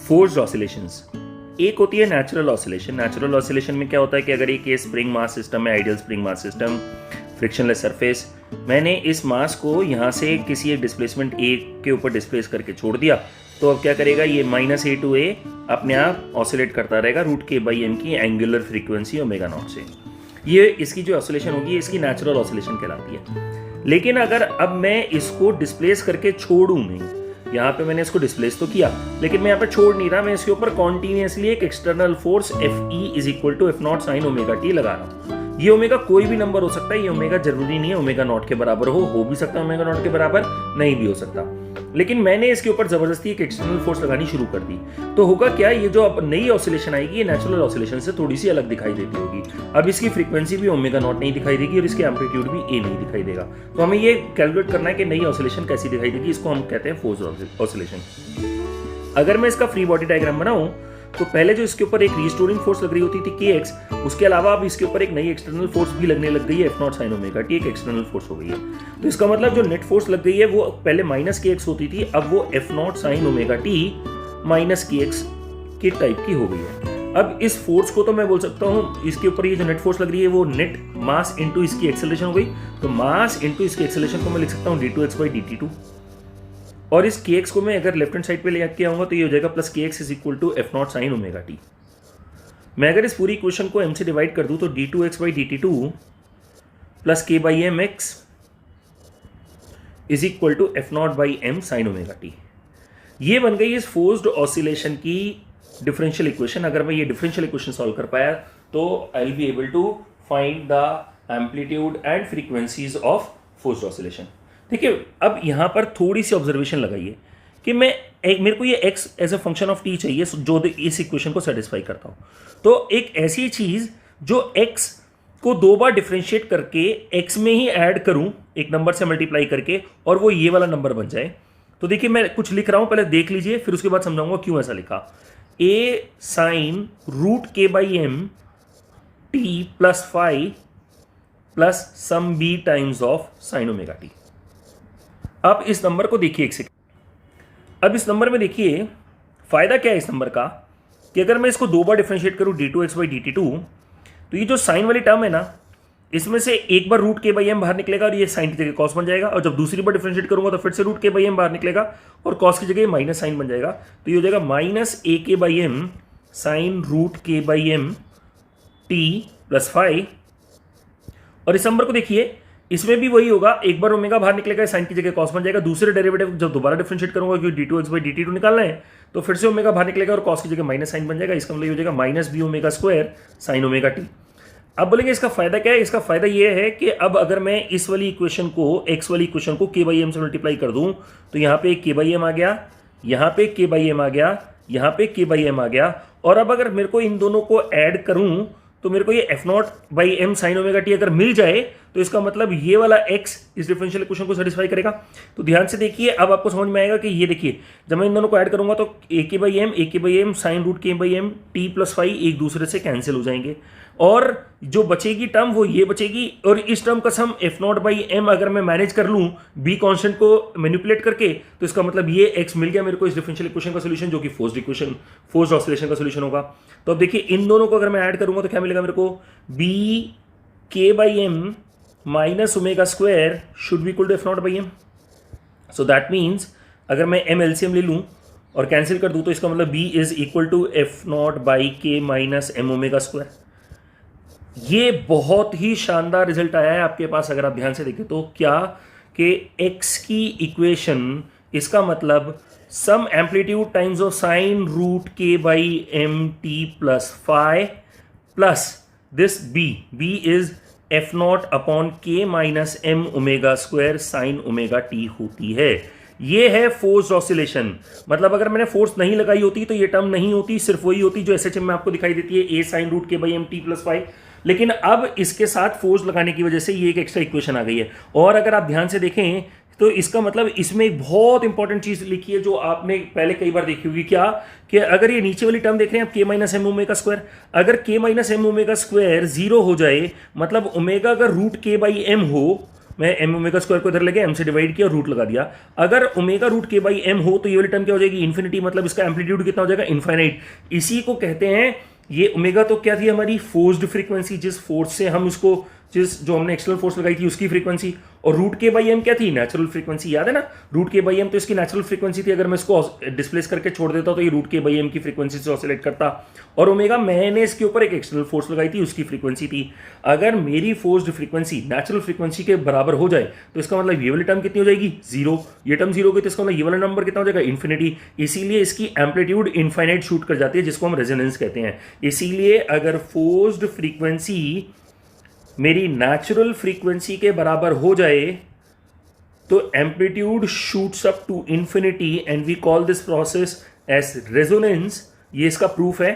Forced oscillations, एक होती है नेचुरल ऑसिलेशन। नेचुरल ऑसिलेशन में क्या होता है कि अगर एक स्प्रिंग मास सिस्टम है, ideal spring mass system, frictionless surface, मैंने इस मास को यहाँ से किसी एक डिस्प्लेसमेंट ए के ऊपर डिस्प्लेस करके छोड़ दिया, तो अब क्या करेगा, ये -a to a अपने आप ऑसिलेट करता रहेगा √k/m की एंगुलर फ्रीक्वेंसी ओमेगा नॉट से। ये इसकी जो ऑसिलेशन होगी इसकी नेचुरल ऑसिलेशन कहलाती है। लेकिन अगर अब मैं इसको डिस्प्लेस करके छोड़ूं नहीं, यहाँ पे मैंने इसको डिस्प्लेस तो किया लेकिन मैं यहाँ पे छोड़ नहीं रहा, मैं इसके ऊपर कॉन्टिन्यूसली एक external force Fe = F0 sin ωt लगा रहा हूँ। ये ओमेगा कोई भी नंबर हो सकता है, ये ओमेगा जरूरी नहीं है ओमेगा नॉट के बराबर हो भी सकता है ओमेगा नॉट के बराबर, नहीं भी हो सकता। लेकिन मैंने इसके ऊपर जबरदस्ती एक एक्सटर्नल फोर्स लगानी शुरू कर दी, तो होगा क्या, ये जो अब नई ऑसिलेशन आएगी ये नेचुरल ऑसिलेशन से थोड़ी सी अलग दिखाई देती होगी। अब इसकी फ्रीक्वेंसी भी ओमेगा नॉट नहीं दिखाई देगी और इसकी एम्पलीट्यूड भी ए नहीं दिखाई देगा। तो हमें ये कैलकुलेट करना है कि नई ऑसिलेशन कैसी दिखाई देगी, इसको हम कहते हैं फोर्स्ड ऑसिलेशन। अगर मैं इसका फ्री बॉडी डायग्राम बनाऊं तो पहले जो इसके ऊपर एक रिस्टोरिंग फोर्स लग रही होती थी kx, उसके अलावा अब इसके ऊपर एक नई एक्सटर्नल फोर्स भी लगने लग गई है F0 sin ωt, एक एक्सटर्नल फोर्स हो गई है। तो इसका मतलब जो नेट फोर्स लग गई है वो पहले -kx होती थी, अब वो F0 sin ωt -kx के टाइप की हो गई है। अब इस फोर्स को तो मैं बोल सकता हूँ, इसके ऊपर ये जो नेट फोर्स लग रही है वो नेट मास इंटू इसकी एक्सेलरेशन हो गई, तो मास इंटू इसकी एक्सेलरेशन को मैं लिख सकता हूँ d2x/dt2। और इस kx को मैं अगर लेफ्ट हैंड साइड पे ले के आऊंगा तो ये हो जाएगा +kx = F0 sin ωt। मैं अगर इस पूरी इक्वेशन को m से डिवाइड कर दूं तो d2x/dt2 + k/mx = F0/m sin ωt। ये बन गई इस फोर्स्ड ऑसिलेशन की डिफरेंशियल इक्वेशन। अगर मैं ये डिफरेंशियल इक्वेशन सॉल्व कर पाया तो I will be able to find the amplitude and frequencies of forced oscillation. ठीक है, अब यहां पर थोड़ी सी ऑब्जर्वेशन लगाइए कि मेरे को ये x as a function of t चाहिए जो इस इक्वेशन को सेटिस्फाई करता हूं। तो एक ऐसी चीज जो x को 2 बार डिफरेंशिएट करके x में ही ऐड करूं, एक नंबर से मल्टीप्लाई करके, और वो ये वाला नंबर बन जाए। तो देखिए मैं कुछ लिख रहा हूं, पहले देख लीजिए फिर उसके बाद समझाऊंगा क्यों ऐसा लिखा। a sin √k/m t + phi plus some b times of sin ωt। अब इस नंबर को देखिए एक सेकंड। अब इस नंबर में देखिए फायदा क्या है इस नंबर का कि अगर मैं इसको 2 बार डिफरेंशिएट करूं d2x/dt2, तो ये जो साइन वाली टर्म है ना, इसमें से एक बार √k/m बाहर निकलेगा और ये साइन की जगह कॉस बन जाएगा, और जब दूसरी बार डिफरेंशिएट करूंगा तो फिर से √k/m बाहर निकलेगा और कॉस की जगह माइनस साइन बन जाएगा। तो ये हो जाएगा -ak/m sin √k/m t + phi। और इस नंबर को देखिए, इसमें भी वही होगा, एक बार ओमेगा बाहर निकलेगा साइन की जगह कॉस बन जाएगा, दूसरे डेरिवेटिव जब दोबारा डिफरेंशिएट करूंगा क्योंकि d2x/dt2 निकालना है तो फिर से ओमेगा बाहर निकलेगा और कॉस की जगह माइनस साइन बन जाएगा। इसका मतलब हो जाएगा -b ω² sin ωt। अब बोलेंगे इसका फायदा क्या है? इसका फायदा यह है कि अब अगर मैं इस वाली इक्वेशन को, x वाली इक्वेशन को k/m से मल्टीप्लाई कर दूं तो यहाँ पे k/m आ गया, यहाँ पे k/m आ गया, यहाँ पे k/m आ गया, और अब अगर मेरे को इन दोनों को ऐड करूं तो मेरे को ये F0/m sin ωt अगर मिल जाए तो इसका मतलब ये वाला x इस डिफरेंशियल इक्वेशन को सेटिस्फाई करेगा। तो ध्यान से देखिए, अब आपको समझ में आएगा कि ये देखिए जब मैं इन दोनों को ऐड करूंगा तो ak/m sin √k/m t + phi एक दूसरे से कैंसिल हो जाएंगे, और जो बचेगी टर्म वो ये बचेगी, और इस टर्म का सम F0/m अगर मैं मैनेज कर लूं b कांस्टेंट को मैनिपुलेट करके, तो इसका मतलब ये x मिल गया मेरे को इस डिफरेंशियल इक्वेशन का सोल्यूशन, जो कि फोर्स्ड ऑसिलेशन का सोल्यूशन होगा। तो अब देखिए इन दोनों को अगर मैं ऐड करूंगा तो क्या मिलेगा मेरे को, bk/m -ω² should be equal to F0/m। So that means अगर मैं m LCM ले लूं और कैंसिल कर दूं तो इसका मतलब b = F0/k -mω²। ये बहुत ही शानदार रिजल्ट आया है आपके पास अगर आप ध्यान से देखें तो, क्या कि x की इक्वेशन, इसका मतलब some amplitude times of sine √k/m t + phi plus this b is F0/k -mω² sin ωt होती है। ये है फोर्स्ड ऑसिलेशन। मतलब अगर मैंने फोर्स नहीं लगाई होती तो ये टर्म नहीं होती, सिर्फ वही होती जो SHM में आपको दिखाई देती है, a sin √k/m t + phi। लेकिन अब इसके साथ फोर्स लगाने की वजह से ये एक एक्स्ट्रा इक्वेशन आ गई है। और अगर आप ध्यान से देखें तो इसका मतलब इसमें एक बहुत इंपॉर्टेंट चीज लिखी है जो आपने पहले कई बार देखी होगी, क्या कि अगर ये नीचे वाली टर्म देख रहे हैं आप k -mω², अगर k -mω² 0 हो जाए, मतलब ओमेगा अगर √k/m हो मैं एम ओमेगा स्क्वायर को इधर लेके एम से डिवाइड किया और रूट लगा दिया। अगर ओमेगा रूट के बाई एम हो तो ये वाली टर्म क्या हो जाएगी, इन्फिनिटी, मतलब इसका एम्पलीट्यूड कितना हो जाएगा, इनफाइनाइट। इसी को कहते हैं, ये ओमेगा तो क्या थी हमारी फोर्स्ड फ्रीक्वेंसी, जिस फोर्स से हम उसको, जो हमने एक्सटर्नल फोर्स लगाई थी उसकी फ्रीक्वेंसी, और रूट के बाई एम क्या थी, नेचुरल फ्रीक्वेंसी, याद है ना, रूट के बाई एम तो इसकी नेचुरल फ्रीक्वेंसी थी। अगर मैं इसको डिस्प्लेस करके छोड़ देता तो ये रूट के बाई एम की फ्रीक्वेंसी से ऑसिलेट करता, और ओमेगा मैंने इसके ऊपर एक एक्सटर्नल फोर्स लगाई थी उसकी फ्रीक्वेंसी थी। अगर मेरी फोर्स्ड फ्रीक्वेंसी नेचुरल फ्रीक्वेंसी के बराबर हो जाए तो इसका मतलब ये वाली टर्म कितनी हो जाएगी, जीरो। ये टर्म जीरो हो गई तो इसका मतलब ये वाला नंबर कितना हो जाएगा, इन्फिनिटी। इसीलिए इसकी एम्पलीट्यूड इनफाइनाइट शूट कर जाती है, जिसको हम रेजोनेंस कहते हैं। इसीलिए अगर फोर्स्ड फ्रीक्वेंसी मेरी नेचुरल फ्रीक्वेंसी के बराबर हो जाए तो amplitude shoots up to infinity and we call this process as resonance. ये इसका प्रूफ है।